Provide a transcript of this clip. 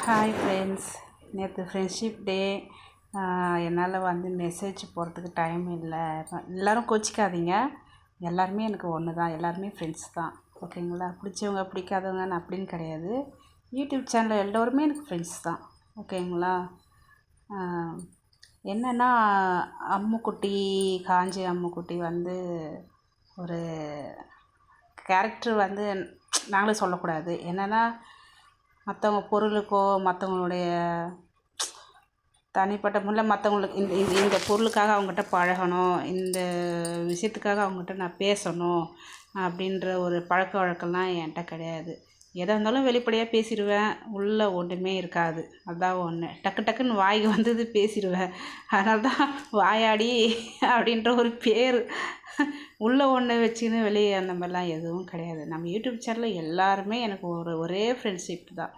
Hi friends, நேற்று friendship day. என்னால் message போடுறதுக்கு டைம் இல்லை. எல்லோரும் கோச்சிக்காதீங்க. எல்லாருமே எனக்கு ஒன்று தான், எல்லாருமே ஃப்ரெண்ட்ஸ் தான். ஓகேங்களா? பிடிச்சவங்க பிடிக்காதவங்கன்னு அப்படின்னு கிடையாது. யூடியூப் சேனலில் எல்லோருமே எனக்கு ஃப்ரெண்ட்ஸ் தான். ஓகேங்களா? என்னென்னா, அம்முக்குட்டி, காஞ்சி அம்முக்குட்டி ஒரு கேரக்டர் நாங்களே சொல்லக்கூடாது. என்னென்னா, மற்றவங்க பொருளுக்கோ மற்றவங்களுடைய தனிப்பட்ட முறையில் மற்றவங்களுக்கு இந்த பொருளுக்காக அவங்ககிட்ட பழகணும், இந்த விஷயத்துக்காக அவங்ககிட்ட நான் பேசணும் அப்படின்ற ஒரு பழக்க வழக்கம்லாம் என்கிட்ட கிடையாது. எதாக இருந்தாலும் வெளிப்படையாக பேசிடுவேன். உள்ளே ஒன்றுமே இருக்காது. அதுதான் ஒன்று. டக்கு டக்குன்னு வாய்க்கு வந்தது பேசிடுவேன். அதனால தான் வாயாடி அப்படின்ற ஒரு பேர். உள்ளே ஒன்று வச்சுன்னு வெளியே அந்த மாதிரிலாம் எதுவும் கிடையாது. நம்ம யூடியூப் சேனலில் எல்லாருமே எனக்கு ஒரே ஃப்ரெண்ட்ஷிப் தான்.